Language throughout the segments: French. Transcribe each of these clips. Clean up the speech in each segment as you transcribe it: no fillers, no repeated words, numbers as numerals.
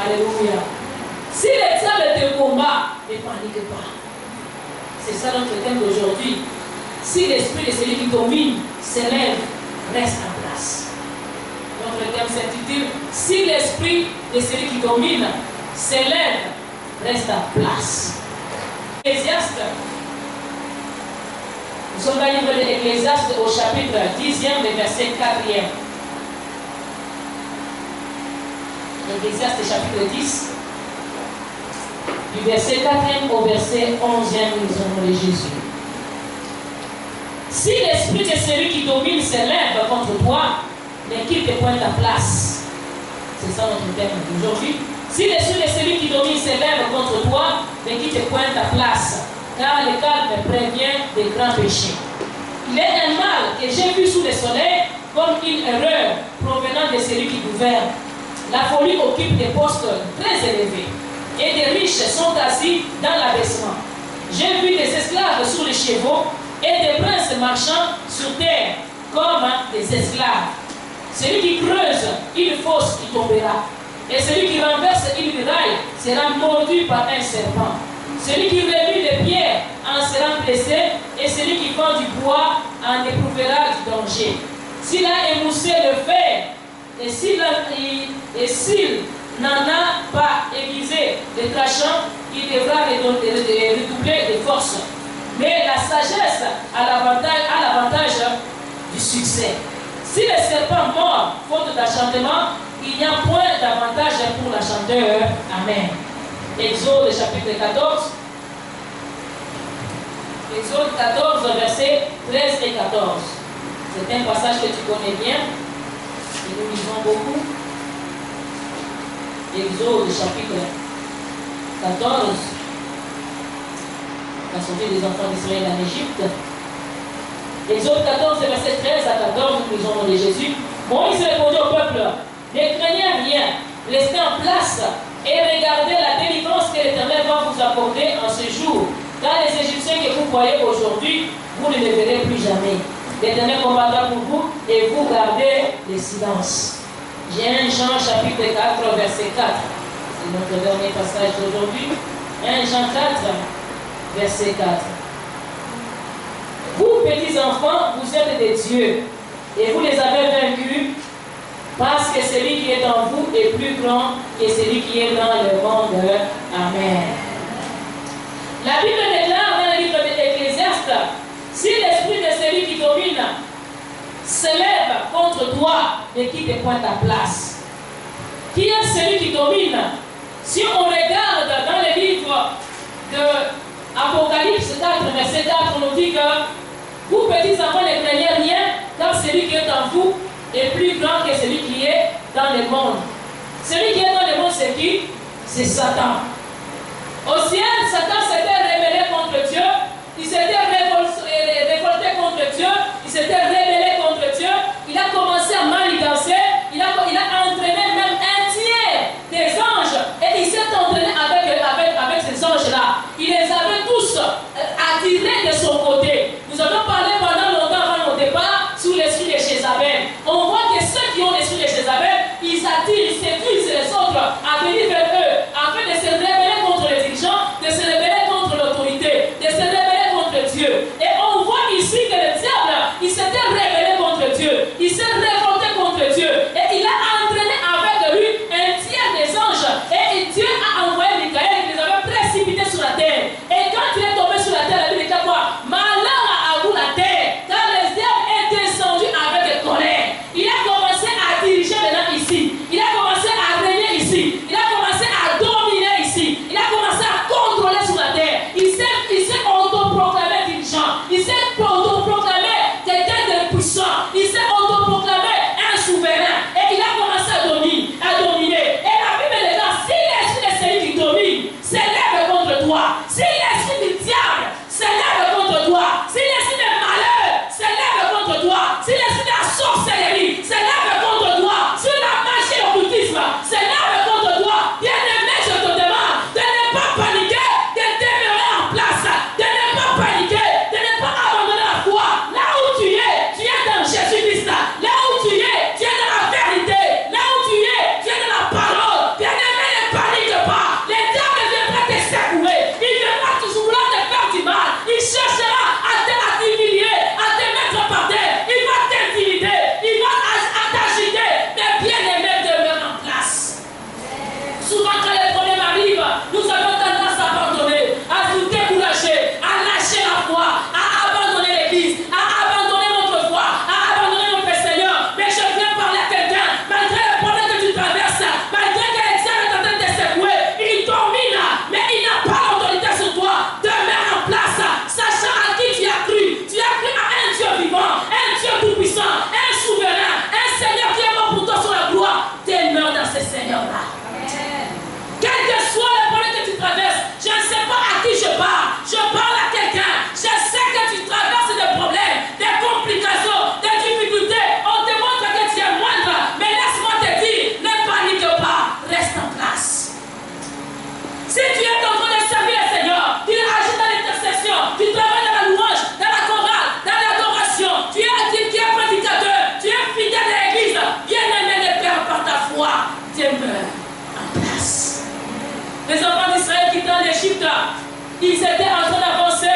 Alléluia. Si les diables te combattent, ne panique pas. C'est ça notre thème d'aujourd'hui. Si l'esprit de celui qui domine s'élève, reste en place. Notre thème s'intitule si l'esprit de celui qui domine s'élève, reste en place. Ecclésiaste. Nous sommes dans le livre de l'Ecclésiaste au chapitre 10e, le verset 4e. Ecclésiaste chapitre 10, du verset 4e au verset 11e, nous avons les Jésus. Si l'esprit de celui qui domine s'élève contre toi, ne quitte point ta place. C'est ça notre thème d'aujourd'hui. Si l'esprit de celui qui domine s'élève contre toi, ne quitte point ta place, car le calme prévient des grands péchés. Il est un mal que j'ai vu sous le soleil comme une erreur provenant de celui qui gouverne. La folie occupe des postes très élevés et des riches sont assis dans l'abaissement. J'ai vu des esclaves sur les chevaux et des princes marchant sur terre comme des esclaves. Celui qui creuse une fosse, il tombera. Et celui qui renverse une muraille sera mordu par un serpent. Celui qui remue des pierres en sera blessé, et celui qui fend du bois en éprouvera du danger. S'il a émoussé le fer, et s'il n'en a pas aiguisé les trachants, il devra redoubler de force. Mais la sagesse a l'avantage du succès. Si le serpent mord faute d'achantement, il n'y a point d'avantage pour l'achanteur. Amen. Exode chapitre 14. Exode 14, versets 13 et 14. C'est un passage que tu connais bien. Et nous lisons beaucoup. Exode chapitre 14. La sortie des enfants d'Israël en Égypte. Exode 14, verset 13 à 14, nous lisons de Jésus. Moïse répondit au peuple, ne craignez rien, restez en place et regardez la délivrance que l'Éternel va vous apporter en ce jour. Car les Égyptiens que vous voyez aujourd'hui, vous ne les verrez plus jamais. L'Éternel combattra pour vous et vous gardez le silence. J'ai 1 Jean chapitre 4, verset 4. C'est notre dernier passage d'aujourd'hui. 1 Jean 4, verset 4. Vous, petits enfants, vous êtes des dieux et vous les avez vaincus parce que celui qui est en vous est plus grand que celui qui est dans le monde. Amen. La Bible déclare dans le livre de l'Ecclésiaste, si l'esprit de celui qui domine s'élève contre toi, ne quitte point ta place. Qui est celui qui domine? Si on regarde dans le livre de Apocalypse 4, verset 4, on nous dit que vous, petits enfants, ne craignez rien, car celui qui est en vous est plus grand que celui qui est dans le monde. Celui qui est dans le monde, c'est qui? C'est Satan. Au ciel, Satan s'était rebellé contre Dieu, il s'était révolté contre Dieu, il s'était rebellé contre Dieu, il a commencé à manigancer, il a entraîné même un tiers des anges, et il s'est entraîné avec ces anges-là. Il les avait tous attirés de son côté. Nous avons parlé pendant longtemps avant le départ sous l'esprit de Jézabel. On voit que ceux qui ont l'esprit de Jézabel, ils attirent, ils séduisent les autres à venir vers eux, afin de se révéler contre les dirigeants, de se révéler d'Égypte. Ils étaient en train d'avancer.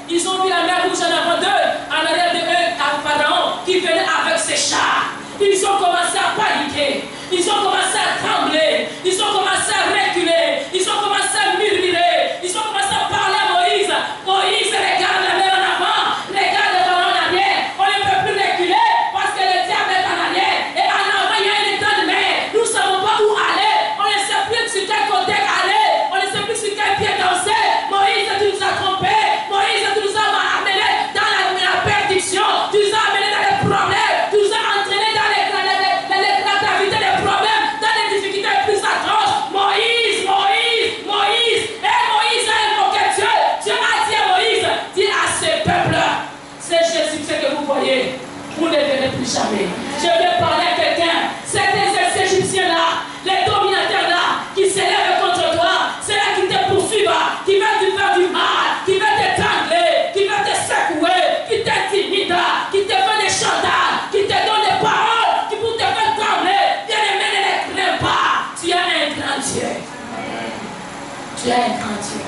Ils ont vu la mer rouge en avant d'eux, en arrière d'eux, à Pharaon, qui venait avec ses chars. Ils ont commencé à paniquer. Ils ont commencé à trembler. Ils ont commencé à reculer. Ils ont commencé à murmurer. Ils ont commencé à parler à Moïse. Moïse, regarde la mer en avant. Regarde le Pharaon en arrière. On ne peut plus reculer parce que le diable est en arrière. Et en avant, il y a une étang de mer. Nous ne savons pas où aller. On ne sait plus sur quel côté aller. On ne sait plus sur quel pied danser. Moïse, tu nous as trompés. Moïse, tu nous as amenés dans la perdition. Tu nous as amenés dans les problèmes. Tu nous as entraînés dans la gravité des problèmes, dans les difficultés plus atroces. Moïse, Moïse, Moïse. Et Moïse a invoqué Dieu. Dieu a dit à Moïse, dis à ce peuple, c'est Jésus que vous voyez, vous ne verrez plus jamais. Je vais parler à quelqu'un. Ces Égyptiens-là, les dominateurs-là, qui s'élèvent contre toi, c'est là qui te poursuivent, qui veulent te faire du mal, qui veulent t'étrangler, qui veulent te secouer, qui t'intimident, qui te font des chantages, qui te donnent des paroles, qui pour te faire trembler. Bien-aimé, ne les crains pas. Tu as un grand Dieu. Tu as un grand Dieu.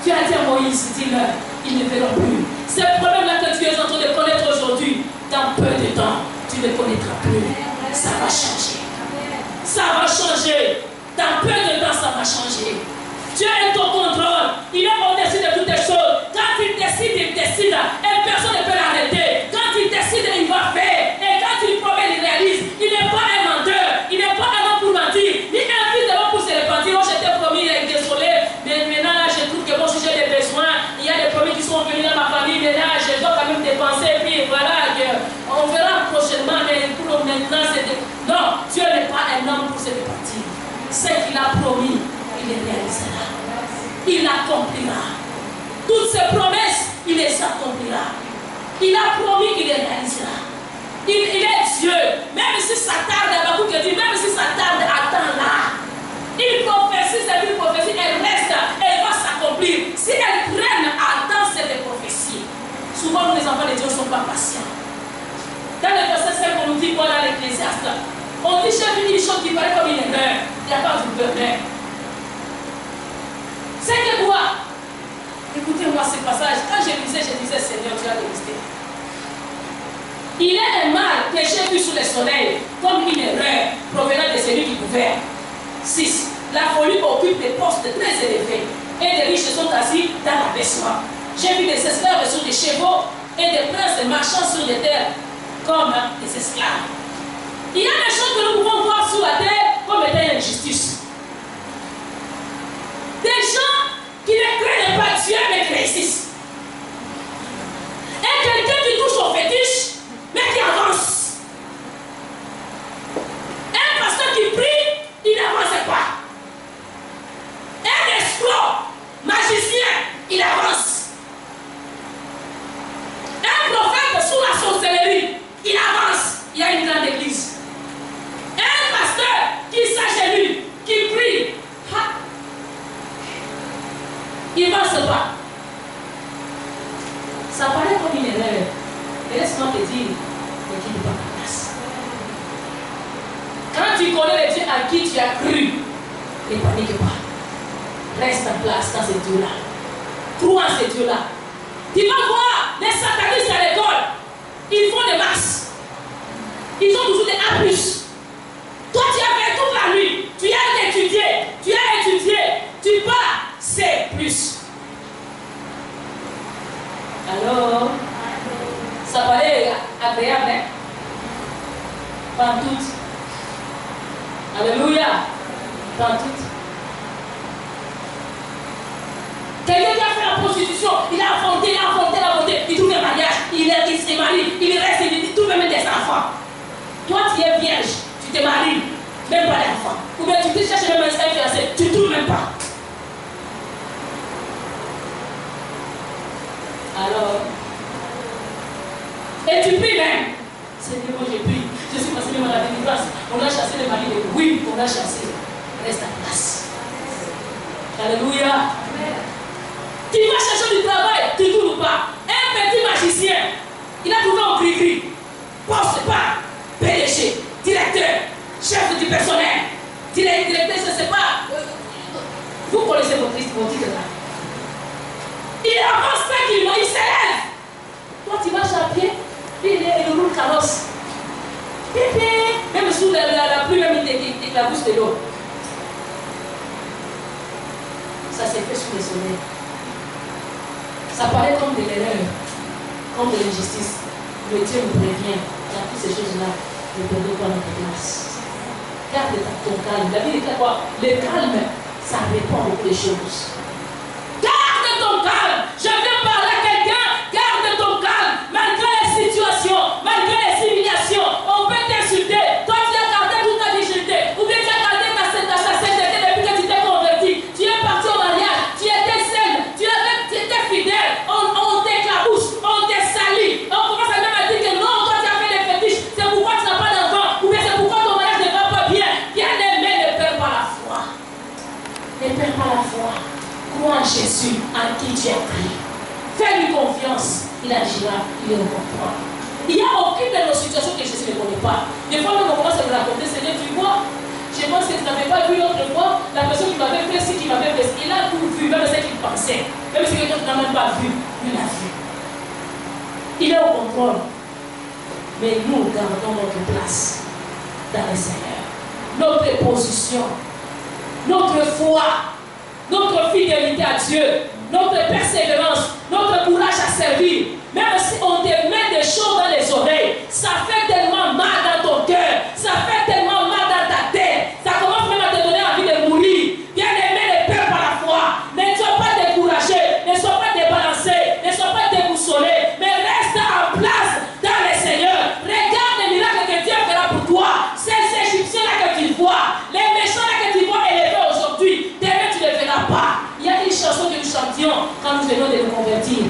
Tu as dit à Moïse, dis-leur, ils ne verront plus. Ce problème-là que tu es en train de connaître aujourd'hui, dans peu de temps, tu ne connaîtras plus. Ça va changer. Ça va changer. Dans peu de temps, ça va changer. Dieu est au contrôle. Il est au-dessus de toutes les choses. Quand il décide, il décide. Et personne ne peut l'arrêter. Quand il décide, il va faire. Et quand il promet, il réalise. Il n'est pas un menteur. Il n'est pas un homme pour mentir. Ni un fils de l'homme pour se repentir. Moi, j'étais promis, il est désolé. Mais maintenant, là, je trouve que bon, si j'ai des besoins, il y a des promis qui sont venus dans ma famille. Mais là, je dois quand même dépenser. Puis voilà, on verra prochainement. Mais pour maintenant, c'est... Non, Dieu n'est pas un homme pour se repentir. Ce qu'il a promis, il les réalisera. Il accomplira. Toutes ses promesses, il les accomplira. Il a promis qu'il les réalisera. Il est Dieu. Même si ça tarde, Habakkuk dit, même si ça tarde, attends-la. Il prophétie, c'est une prophétie, elle reste, elle va s'accomplir. Si elle traîne, attends cette prophétie. Souvent, les enfants de Dieu ne sont pas patients. Dans le verset 5, on nous dit quoi dans l'Ecclésiaste? On dit, j'ai vu une chose qui paraît comme une erreur. Il n'y a pas du bonheur. C'est que quoi? Écoutez-moi ce passage. Quand je disais, Seigneur, tu as résisté. Il est un mal que j'ai vu sous le soleil comme une erreur provenant de celui qui gouverne. 6. La folie occupe des postes très élevés et les riches sont assis dans l'abaissement. J'ai vu des esclaves sur des chevaux et des princes marchant sur les terres comme des esclaves. Il y a des choses que nous pouvons voir sur la terre comme étant une injustice. Des gens qui ne craignent pas Dieu mais qui réussissent. Et quelqu'un qui touche au fétiche mais qui avance. Un pasteur qui prie, il n'avance pas. Un escroc, magicien, il avance. Un prophète sous la sorcellerie, il avance. Il y a une grande église. Un pasteur qui s'agenouille, qui prie, il ne avance pas. Ça paraît comme une erreur. Et laisse-moi te dire, ne quitte pas ta place. Quand tu connais le Dieu à qui tu as cru, ne panique pas. Reste en place dans ce Dieu-là. Crois en ce Dieu-là. Tu vas voir les satanistes à l'école. Ils font des masses. Ils ont toujours des A+. Toi, tu as fait toute la nuit. Tu as étudié. Tu pars. C'est plus. Alors, ça paraît agréable, hein? Pantoute. Alléluia. Pantoute. Quelqu'un qui a fait la prostitution, il a affronté, il trouve un mariage, il se marie, il reste, il trouve même des enfants. Toi, tu es vierge, tu te maries, même pas d'enfants. Ou bien tu te cherches même un fiancé, tu ne trouves même pas. Alors, et tu pries même. Seigneur, moi j'ai pris. Je suis passé même à la délivrance. On a chassé les maris. Oui, on a chassé. Reste en place. Alléluia. Amen. Tu vas chercher du travail, tu ne trouves pas. Un petit magicien, il a trouvé un gris-gris. Poste pas. PDG, directeur, chef du personnel. Directeur, je ne sais pas. Vous connaissez votre titre la bouche de l'eau. Ça s'est fait sous le soleil. Ça paraît comme de l'erreur, comme de l'injustice. Mais Dieu nous prévient, dans toutes ces choses-là, ne perdons pas notre place. Garde ton calme. La Bible dit quoi? Le calme, ça répond à beaucoup de choses. Garde ton calme. Je viens parler à quelqu'un. Garde ton calme. Malgré les situations, malgré les humiliations, on peut t'insulter. Toi, tu as gardé toute ta dignité. Ou bien tu as gardé ta sainteté depuis que tu t'es converti. Tu es parti au mariage. Tu étais saine. Tu étais fidèle. On t'éclabousse. On te salit. On commence à même à dire que non, toi tu as fait des fétiches. C'est pourquoi tu n'as pas d'enfant. Ou bien c'est pourquoi ton mariage ne va pas bien. Bien-aimé, ne perds pas la foi. Ne perds pas la foi. Crois en Jésus, en qui tu as cru. Fais-lui confiance. Il agira, il est au contrôle. Il n'y a aucune de nos situations que Jésus ne connaît pas. Des fois, même on commence à nous raconter, Seigneur, tu vois, je pense que tu n'avais pas vu l'autre fois, la personne qui m'avait fait ce qui m'avait fait, il a tout vu, même ce qu'il pensait. Même si quelqu'un n'a même pas vu, il l'a vu. Il est au contrôle. Mais nous gardons notre place dans le Seigneur. Notre position, notre foi, notre fidélité à Dieu, notre persévérance, notre courage à servir. Même si on te met des choses dans les oreilles, ça fait tellement mal dans ton cœur, ça fait tellement mal dans ta tête, ça commence même à te donner envie de mourir. Bien-aimé, ne perds pas la foi. Ne sois pas découragé, ne sois pas débalancé, ne sois pas déboussolé, mais reste en place dans le Seigneur. Regarde les miracles que Dieu fera pour toi. Ces Égyptiens-là que tu vois, les méchants-là que tu vois élevés aujourd'hui, demain tu ne les verras pas. Il y a une chanson que nous chantions quand nous venons de nous convertir.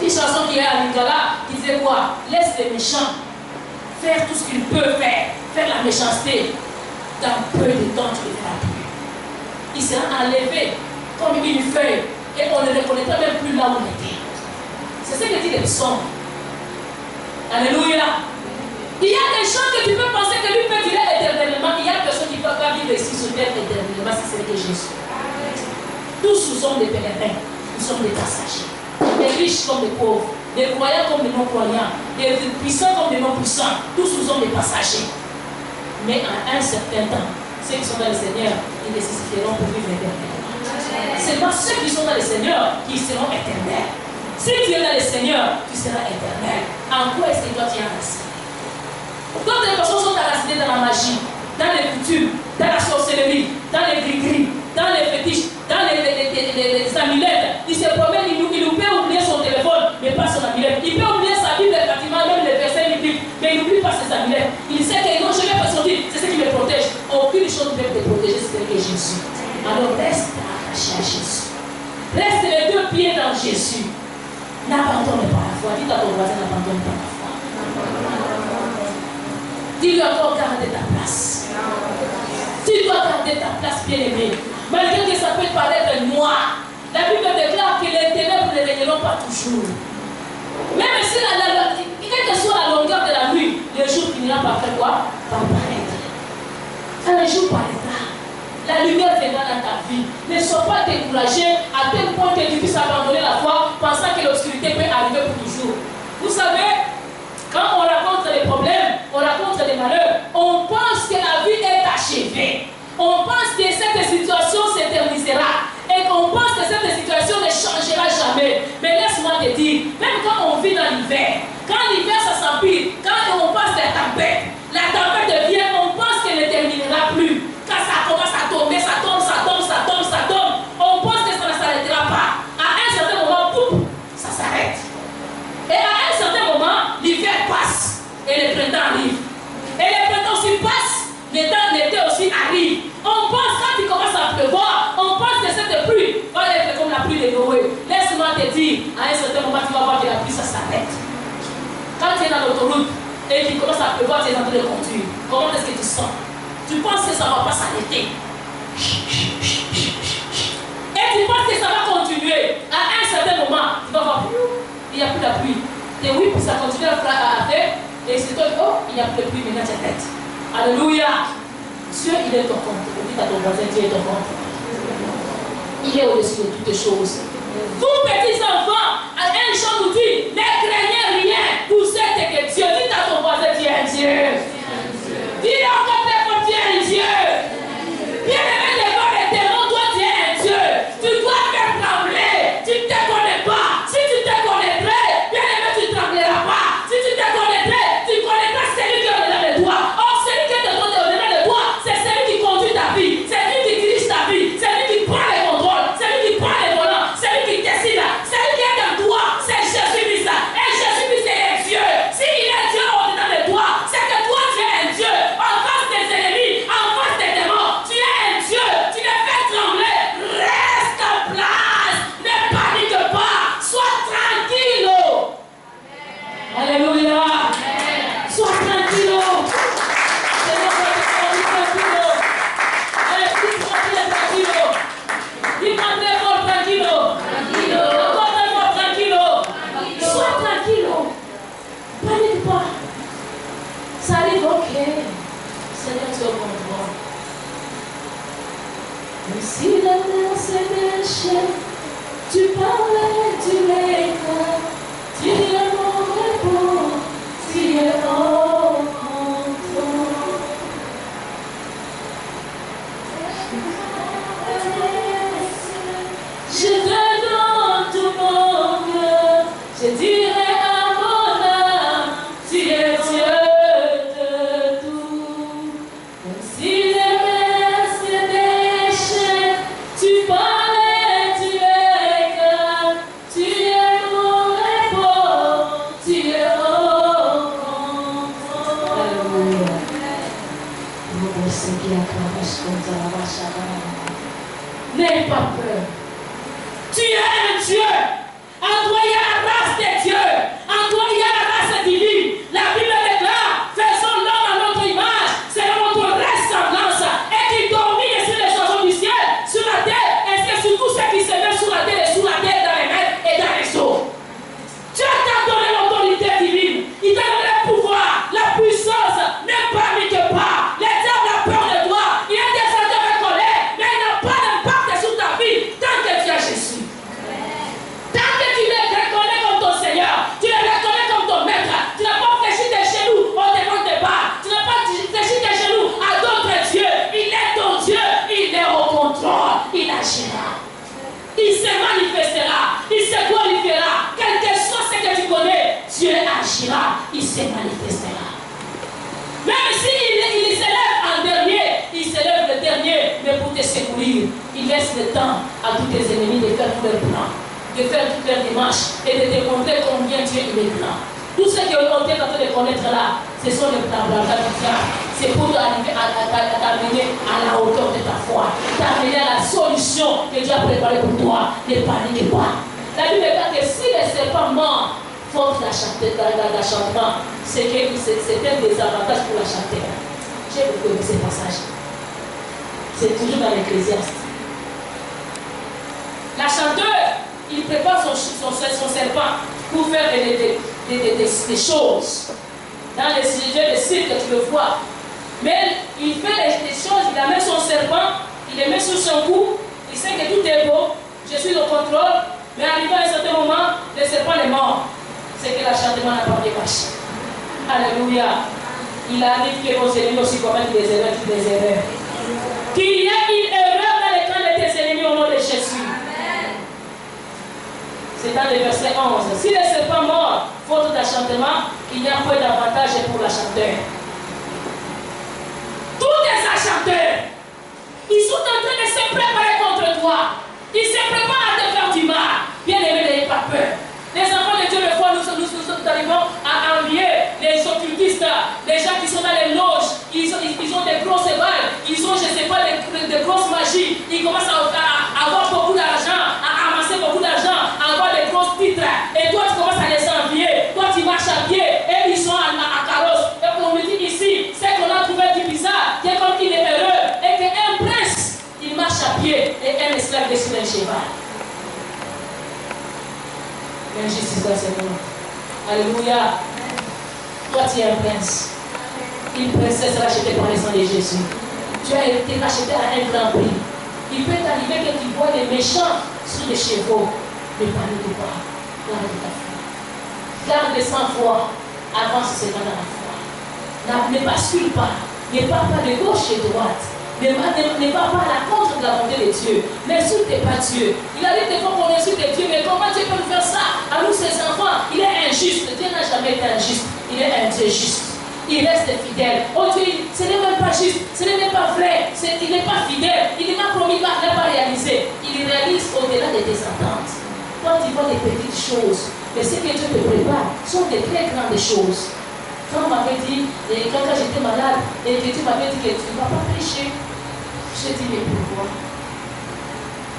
Une chanson qui est à Lingala qui disait quoi? Laisse les méchants faire tout ce qu'ils peuvent faire la méchanceté. Dans peu de temps, tu ne le feras plus. Il sera enlevé comme une feuille et on ne reconnaîtra même plus là où il était. C'est ce que dit le psaume. Alléluia. Il y a des gens que tu peux penser que lui peut durer éternellement. Il y a des personnes qui ne peuvent pas vivre ici sur terre éternellement si ce n'est que Jésus. Tous nous sommes des pèlerins, nous sommes des passagers. Des riches comme des pauvres, des croyants comme des non-croyants, des puissants comme des non-puissants, tous nous sommes des passagers. Mais à un certain temps, ceux qui sont dans le Seigneur, ils nécessiteront pour vivre éternellement. C'est pas ceux qui sont dans le Seigneur qui seront éternels. Si tu es dans le Seigneur, tu seras éternel. En quoi est-ce que toi tu es enraciné? D'autres personnes sont enracinées dans la magie, dans les coutumes, dans la sorcellerie, dans les gris-gris, dans les fétiches, dans les amulettes. Il se promène, il peut oublier son téléphone, mais pas son amulette. Il peut oublier sa Bible, pratiquement même les versets bibliques, mais il n'oublie pas ses amulettes. Il sait que non, je vais pas sortir, c'est ce qui me protège. Aucune chose ne peut te protéger, c'est que Jésus. Alors reste attaché à Jésus. Reste les deux pieds dans Jésus. N'abandonne pas la foi. Dis à ton voisin, n'abandonne pas la foi. Dis-lui encore, garde ta place. Tu dois garder ta place, bien-aimé. Malgré que ça peut paraître noir, la Bible déclare que les ténèbres ne régneront pas toujours. Même si quelle que soit la longueur de la nuit, le jour finira par faire quoi? Par paraître. Un jour paraîtra. La lumière viendra dans ta vie. Ne sois pas découragé à tel point que tu puisses abandonner la foi, pensant que l'obscurité peut arriver pour toujours. Vous savez, quand on rencontre des problèmes, on rencontre des malheurs, on pense que la vie est achevée. On pense que cette situation s'éternisera et qu'on pense que cette situation ne changera jamais. Mais laisse-moi te dire, même quand on vit dans l'hiver, quand l'hiver ça s'empire, quand on passe la tempête devient, on pense qu'elle ne terminera plus. Quand ça commence à tomber, ça tombe, on pense que ça ne s'arrêtera pas. À un certain moment, pouf, ça s'arrête. Et à un certain moment, l'hiver passe et le printemps arrive. Et le printemps aussi passe, l'été aussi arrive. On pense quand il commence à pleuvoir, on pense que cette pluie va être comme la pluie de Noé. Laisse-moi te dire, à un certain moment, tu vas voir que la pluie, ça s'arrête. Quand tu es dans l'autoroute et qu'il commence à pleuvoir, tu es en train de conduire. Comment est-ce que tu sens? Tu penses que ça ne va pas s'arrêter. Et tu penses que ça va continuer. À un certain moment, tu vas voir, il n'y a plus la pluie. Et oui, puis ça continue à faire. Et c'est toi, oh, il n'y a plus de pluie, maintenant tu es tête. Alléluia. Dieu, il est ton compte. Dis à ton voisin, Dieu est ton compte. Il est au-dessus de toutes choses. Vous, petits enfants, un chant nous dit, ne craignez rien, vous êtes que Dieu. Dis à ton voisin, Dieu est un Dieu. Dis encore très fort, Dieu est un Dieu. Même si la terre se déchire, tu parlais, tu l'éclates, tu es mon repos, tu es au contrôle. Je te donne tout mon cœur, je dirai à mon âme, tu es Dieu de tout. Même si les mers se déchaînent, tu parlais, tu éclates, tu es mon repos, tu es au contrôle. Alléluia. N'aie pas peur. Tu es un Dieu. En toi, il y a la race des dieux. En toi, il y a la race divine. La Bible déclare, faisons l'homme à notre image, selon notre ressemblance, et qui domine sur les choses du ciel, sur la terre, et sur tout ce qui se met sur la terre et sous la terre, dans les mers et dans les eaux. Dieu t'a donné l'autorité divine. Il t'a donné le pouvoir, la puissance, même parmi que pas. Les diables ont peur de toi. Il y a des gens de colère, mais il n'a pas d'impact sur ta vie tant que tu as Jésus. Tant que tu le reconnais comme ton Seigneur, tu le reconnais comme ton maître, tu n'as pas fléchi tes genoux au devant de pas, tu n'as pas fléchi tes genoux à d'autres dieux. Il est ton Dieu, il est au contrôle, il agira. Il se manifestera, il se glorifiera. Quel que soit ce que tu connais, Dieu agira, il se manifestera. Même s'il s'élève en dernier, il s'élève le dernier, mais pour te secourir, il laisse le temps à tous tes ennemis de faire tous leurs plans, de faire toutes leurs démarches et de te montrer combien Dieu il est grand. Tout ce qu'on est en train de connaître là, ce sont les plans du diable. C'est pour t'amener à la hauteur de ta foi, t'amener à la solution que Dieu a préparée pour toi. Ne panique pas. La Bible dit que si les serpents mordent, faute d'achantement, c'est un désavantage pour la chanteur. J'ai beaucoup aimé ce passage. C'est toujours dans l'Ecclésiaste. La chanteur, il prépare son serpent pour faire des choses. Dans les sujets de cirque, tu le vois. Mais il fait des choses, il amène son serpent, il le met sur son cou, il sait que tout est beau, je suis au contrôle, mais arrivé à un certain moment, le serpent est mort. C'est que l'achantement n'a pas démarché. Alléluia. Il arrive que vos ennemis aussi commettent des erreurs. Qu'il y ait une erreur dans les camps de tes ennemis au nom de Jésus. C'est dans le verset 11. Si le serpent mort, faute d'achantement, il n'y a pas d'avantage pour l'achanteur. Tous les acheteurs, ils sont en train de se préparer contre toi. Ils se préparent à te faire du mal. Bien aimé, n'ayez pas peur. Les enfants de Dieu, le fois, nous arrivons à envier les occultistes, les gens qui sont dans les loges. Ils ont des grosses balles, ils ont, je ne sais pas, des grosses magies. Ils commencent à avoir beaucoup d'argent, à amasser beaucoup d'argent, à avoir des grosses titres. Et toi, tu commences à les envier. Toi, tu marches à pied et ils sont à carrosse. Et on me dit ici, c'est qu'on a trouvé du bizarre, qui est comme qu'il est heureux, et qu'un prince, il marche à pied et un esclave est sur un cheval. L'injustice dans ce monde. Alléluia. Toi, tu es un prince. Une princesse rachetée par le sang de Jésus. Tu as été racheté à un grand prix. Il peut t'arriver que tu vois les méchants sur les chevaux. Ne panique pas. Garde ta foi. Garde sans foi. Avance seulement dans la foi. Ne bascule pas. Ne pars pas de gauche et de droite. Ne va pas à la contre de la volonté de Dieu. N'insulte pas Dieu. Il arrive des fois qu'on insulte Dieu, mais comment Dieu peut nous faire ça? À nous, ses enfants, il est injuste. Dieu n'a jamais été injuste. Il est un Dieu juste. Il reste fidèle. Oh Dieu, ce n'est même pas juste, ce n'est même pas vrai. Il n'est pas fidèle. Il n'a pas promis, il n'a pas réalisé. Il réalise au-delà de tes attentes. Quand tu vois des petites choses, mais ce que Dieu te prépare sont des très grandes choses. Quand on m'avait dit, quand j'étais malade, et que tu m'avais dit que tu ne vas pas prêcher, je dis, mais pourquoi?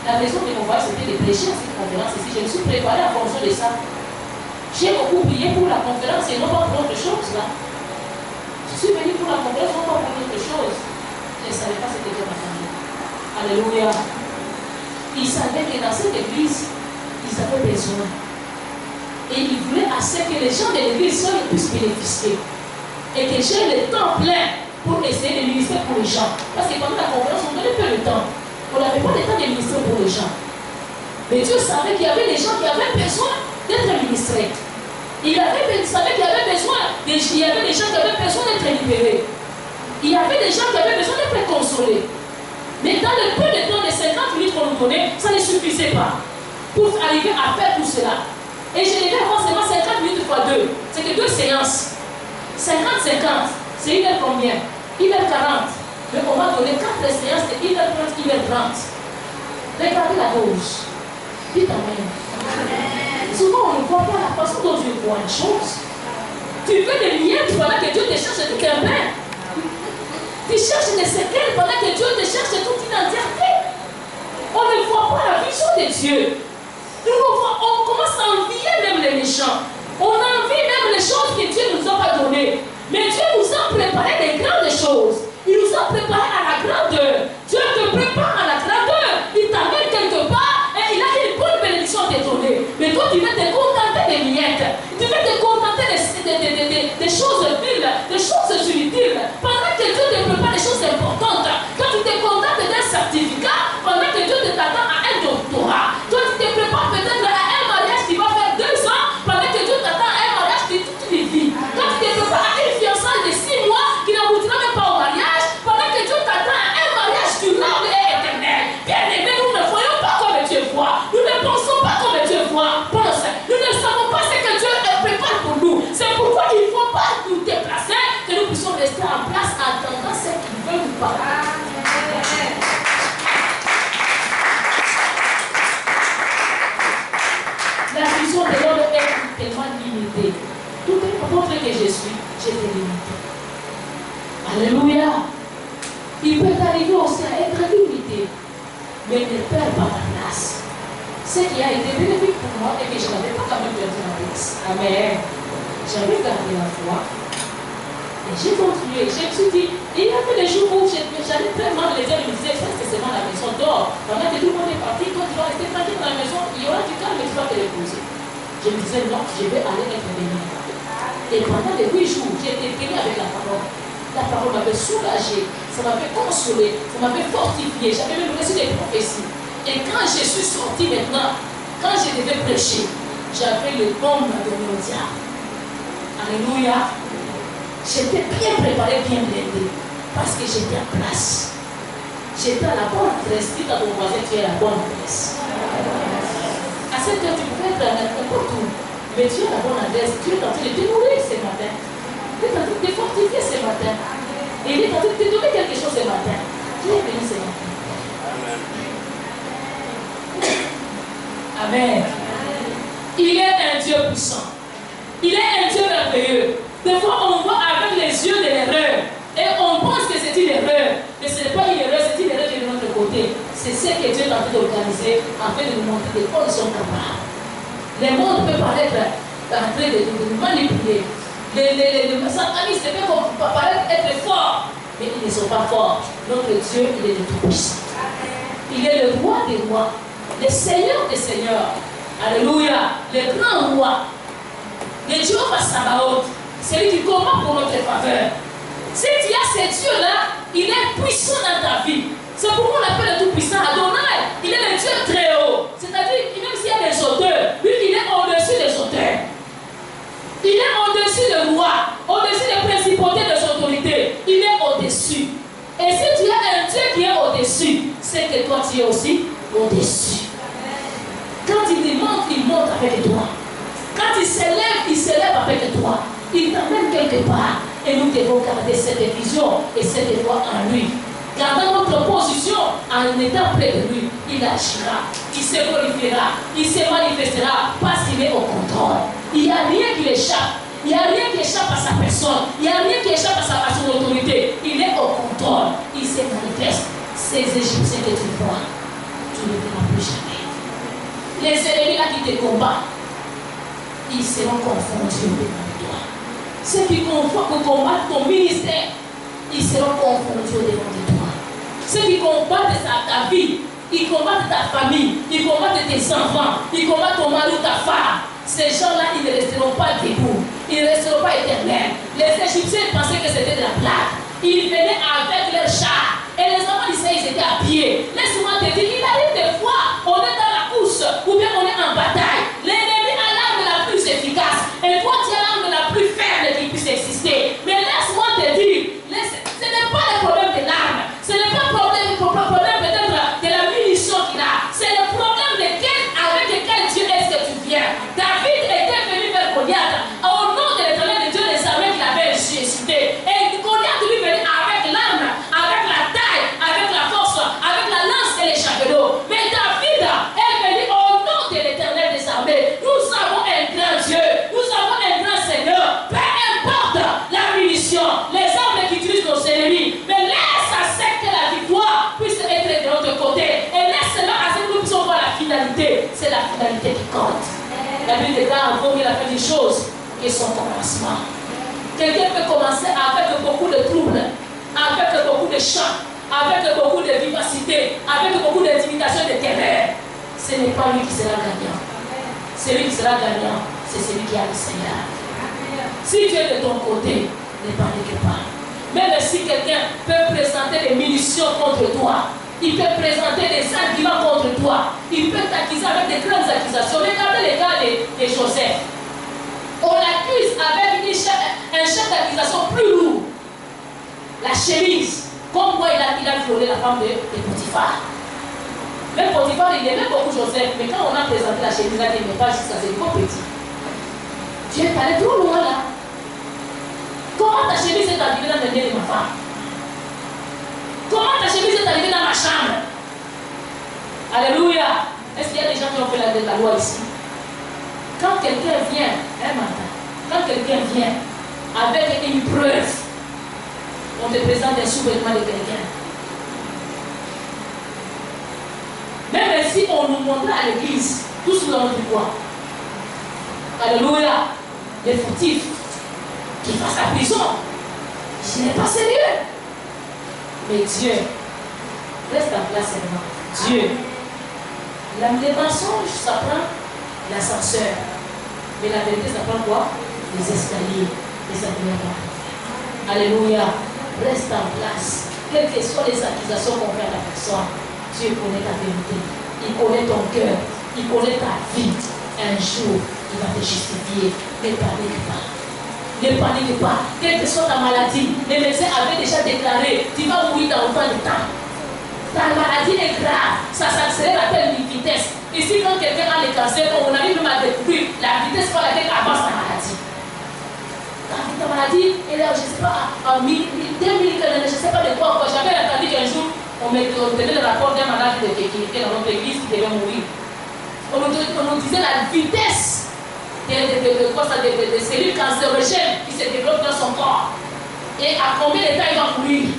La raison de mon voyage, c'était de prêcher à cette conférence ici. Je me suis préparé en fonction de ça. J'ai beaucoup prié pour la conférence et non pas pour autre chose. Là. Je suis venu pour la conférence, non pas pour autre chose. Je ne savais pas ce que Dieu m'attendait. Alléluia. Ils savaient que dans cette église, ils avaient besoin. Et ils voulaient assez que les gens de l'église puissent bénéficier. Et que j'ai le temps plein pour essayer de ministrer pour les gens. Parce que pendant la conférence, on ne donnait pas le temps. On n'avait pas le temps de ministrer pour les gens. Mais Dieu savait qu'il y avait des gens qui avaient besoin d'être ministrés. Il savait qu'il y avait besoin, il y avait des gens qui avaient besoin d'être libérés. Il y avait des gens qui avaient besoin d'être consolés. Mais dans le peu de temps, de 50 minutes qu'on nous donnait, ça ne suffisait pas pour arriver à faire tout cela. Et je devais avoir seulement 50 minutes fois 2. C'est que 2 séances. 50-50. C'est 1h combien? 1h40. Mais on m'a donné 4 séances de 1h30, 1h30. Regardez la dose. Dites Amen. Souvent, on ne voit pas la façon dont Dieu voit les choses. Tu veux des liens pendant que Dieu te cherche tout un pain. Tu cherches des séquelles pendant que Dieu te cherche toute une entièreté. On ne voit pas la vision de Dieu. On commence à envier même les méchants. On envie même les choses que Dieu ne nous a pas données. Mais Dieu nous a préparé des grandes choses. Il nous a préparé à la grandeur. Dieu te prépare à la grandeur. Il t'amène quelque part et il a une bonne bénédiction à te donner. Mais toi, tu veux te contenter des miettes. Tu veux te contenter des choses viles, des choses inutiles. Pendant que Dieu te prépare des choses importantes. Quand tu te contentes d'un certificat, pendant que Dieu t'attend à un doctorat. Toi, tu te prépares peut-être à un mariage qui va faire 2 ans. Pendant que Dieu t'attend à un mariage qui toute une vie. Quand tu te prépares à une fiançaille de 6 mois qui n'aboutira même pas au mariage. Pendant que Dieu t'attend à un mariage durable et éternel. Bien aimé, nous ne voyons pas comme Dieu voit. Nous ne pensons pas comme Dieu voit. Nous ne savons pas ce que Dieu prépare pour nous. C'est pourquoi il ne faut pas nous déplacer, que nous puissions rester en place attendant ce qu'il veut nous parler. La vision de l'homme est tellement limitée. Tout apôtre que je suis, j'étais limité. Alléluia. Il peut arriver aussi à être limité, mais ne perd pas la place. Ce qui a été bénéfique pour moi et que je n'avais pas quand même perdu la place. Amen. J'avais gardé la foi. Et j'ai continué. Je me suis dit, il y a des jours où j'allais très mal, les gens me disaient, c'est seulement la maison d'or. Pendant que tout le monde est parti, toi tu vas rester tranquille dans la maison, il y aura du calme et tu vas te reposer. Je me disais, non, je vais aller être béni. Et pendant les 8 jours, j'ai été béni avec la parole. La parole m'avait soulagé, ça m'avait consolé, ça m'avait fortifié. J'avais même reçu des prophéties. Et quand je suis sorti maintenant, quand je devais prêcher, j'avais le bon à donner au diable. Alléluia. J'étais bien préparé, bien blindé, parce que j'étais en place. J'étais à la bonne adresse. Dis à ton voisin, tu es à la bonne adresse. À cette heure, tu pouvais être n'importe où, mais tu es à la bonne adresse. Tu es en train de te nourrir ce matin. Tu es en train de te fortifier ce matin. Et il est en train de te donner quelque chose ce matin. Tu es béni ce matin. Amen. Il est un Dieu puissant. Il est un Dieu merveilleux. Des fois, on voit avec les yeux de l'erreur. Et on pense que c'est une erreur. Mais ce n'est pas une erreur, c'est une erreur qui est de notre côté. C'est ce que Dieu est en train d'organiser afin de nous montrer de quoi nous sommes capables. Le monde peut paraître en train de nous manipuler. Les satanistes peuvent paraître être forts. Mais ils ne sont pas forts. Notre Dieu, il est le tout-puissant. Il est le roi des rois. Le Seigneur des seigneurs. Alléluia. Le grand roi. Le Dieu Sabaoth. C'est lui qui combat pour notre faveur. Si tu as ce Dieu-là, il est puissant dans ta vie. C'est pourquoi on l'appelle le tout-puissant Adonai. Il est le Dieu très haut. C'est-à-dire, même s'il y a des auteurs, lui, il est au-dessus des auteurs. Il est au-dessus des rois, au-dessus des principautés, des autorités. Il est au-dessus. Et si tu as un Dieu qui est au-dessus, c'est que toi, tu es aussi au-dessus. Quand il monte avec toi. Quand il s'élève avec toi. Il t'amène quelque part et nous devons garder cette vision et cette foi en lui. Gardons notre position en étant près de lui. Il agira, il se glorifiera, il se manifestera parce qu'il est au contrôle. Il n'y a rien qui l'échappe. Il n'y a rien qui échappe à sa personne. Il n'y a rien qui échappe à son autorité. Il est au contrôle. Il se manifeste. Ces Égyptiens que tu vois, tu ne les verras plus jamais. Les ennemis là qui te combattent, ils seront confondus devant toi. Ceux qui combattent ton ministère, ils seront confondus devant toi. Ceux qui combattent ta vie, ils combattent ta famille, ils combattent tes enfants, ils combattent ton mari ou ta femme. Ces gens-là, ils ne resteront pas debout, ils ne resteront pas éternels. Les Égyptiens pensaient que c'était de la blague. Ils venaient avec leurs chars. Et les enfants d'Israël, ils étaient à pied. Laisse-moi Bible déclare vaut mieux la fin d'une chose que son commencement. Quelqu'un peut commencer avec beaucoup de troubles, avec beaucoup de chants, avec beaucoup de vivacité, avec beaucoup d'intimidation et de terreur. Ce n'est pas lui qui sera gagnant. Celui qui sera gagnant, c'est celui qui a le Seigneur. Si tu es de ton côté, ne panique pas. Même si quelqu'un peut présenter des munitions contre toi, il peut présenter des arguments contre toi, il peut t'accuser avec de grandes accusations. Regardez le cas de Joseph. On l'accuse avec un chef d'accusation plus lourd. La chemise. Comme quoi il a violé la femme de Potiphar. Même Potiphar, il aimait beaucoup Joseph, mais quand on a présenté la chemise, il a dit, mais pas jusqu'à ce niveau petit. Tu es allé trop loin là. Comment ta chemise est arrivée dans le nez de ma femme? Comment ta chemise est arrivée dans ma chambre? Alléluia. Est-ce qu'il y a des gens qui ont fait la loi ici? Quand quelqu'un vient, un matin, quand quelqu'un vient avec une preuve, on te présente un sous-vêtement de quelqu'un. Même si on nous montre à l'église, tous nous avons dit quoi? Alléluia. Les fautifs qui fassent la prison, ce n'est pas sérieux. Mais Dieu, reste en place seulement. Dieu, les mensonges, ça prend l'ascenseur. Mais la vérité, ça prend quoi? Les escaliers. Et ça devient pas. Alléluia. Reste en place. Quelles que soient les accusations qu'on fait à la personne, Dieu connaît ta vérité. Il connaît ton cœur. Il connaît ta vie. Un jour, il va te justifier. Ne panique pas. Ne panique pas. Quelle que soit ta maladie, les médecins avaient déjà déclaré, tu vas mourir dans autant de temps. Ta maladie est grave, ça s'accélère à telle vitesse. Ici, quand quelqu'un a le cancer, on arrive même à découvrir la vitesse par laquelle avance ta maladie. Ta maladie, elle est, je ne sais pas, en 2000, je ne sais pas de quoi. J'avais entendu qu'un jour, on me donnait le rapport d'un malade qui était dans notre église qui devait mourir. On nous disait la vitesse de cellules cancérogènes qui se développent dans son corps. Et à combien de temps il va mourir?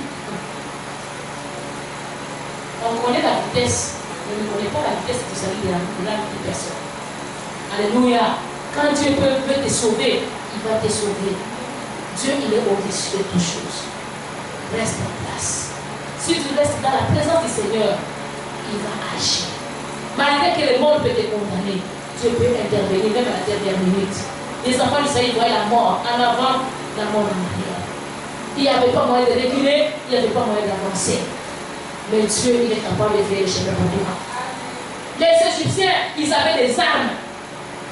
On connaît la vitesse, mais on ne connaît pas la vitesse du salut de l'âme d'une personne. Alléluia. Quand Dieu veut te sauver, il va te sauver. Dieu, il est au-dessus de toutes choses. Reste en place. Si tu restes dans la présence du Seigneur, il va agir. Malgré que le monde peut te condamner, Dieu peut intervenir même à la dernière minute. Les enfants d'Israël voyaient la mort en avant, la mort en arrière. Il n'y avait pas moyen de reculer, il n'y avait pas moyen d'avancer. Mais Dieu, il est capable de faire le chemin pour toi. Les Égyptiens, ils avaient des armes.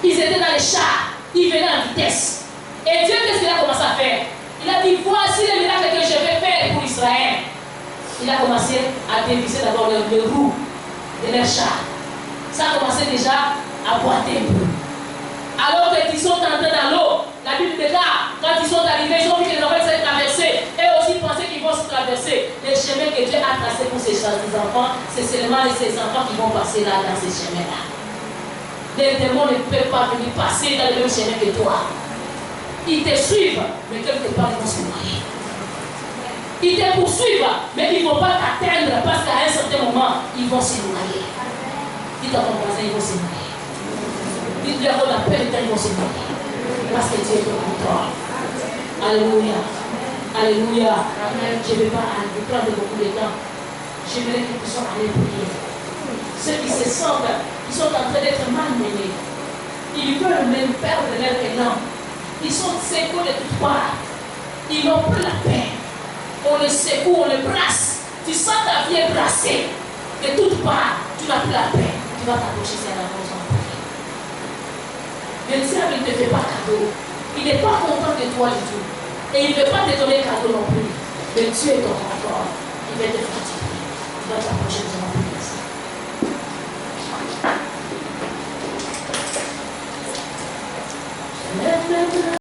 Ils étaient dans les chars. Ils venaient en vitesse. Et Dieu, qu'est-ce qu'il a commencé à faire? Il a dit, voici le miracle que je vais faire pour Israël. Il a commencé à dévisser d'abord les roues de leurs chars. Ça a commencé déjà à boiter un peu. Alors qu'ils sont entrés dans l'eau, la Bible déclare, quand ils sont arrivés, ils ont vu que les enfants s'est traversés. Et aussi pensaient qu'ils vont se traverser. Les chemins que Dieu a tracés pour ces enfants, c'est seulement ces enfants qui vont passer là, dans ces chemins-là. Les démons ne peuvent pas venir passer dans le même chemin que toi. Ils te suivent, mais quelque part ils vont se noyer. Ils te poursuivent, mais ils ne vont pas t'atteindre parce qu'à un certain moment, ils vont se noyer. Dites à ton voisin, ils vont se noyer. Dites-leur qu'on a peur de temps, ils vont se noyer. Parce que Dieu est au contrôle. Alléluia. Alléluia. Je ne vais pas prendre beaucoup de temps. J'aimerais que nous puissions aller prier. Ceux qui se sentent, ils sont en train d'être malmenés. Ils veulent même perdre leur élan. Ils sont secoués de toutes parts. Ils n'ont plus la paix. On les secoue, on les brasse. Tu sens ta vie brassée. De toutes parts, tu n'as plus la paix. Tu vas t'approcher à la maison. Le diable ne te fait pas cadeau. Il n'est pas content de toi du tout. Et il ne veut pas te donner cadeau non plus. Mais Dieu est ton rapport. Il va te fatiguer. Tu vas t'approcher de ton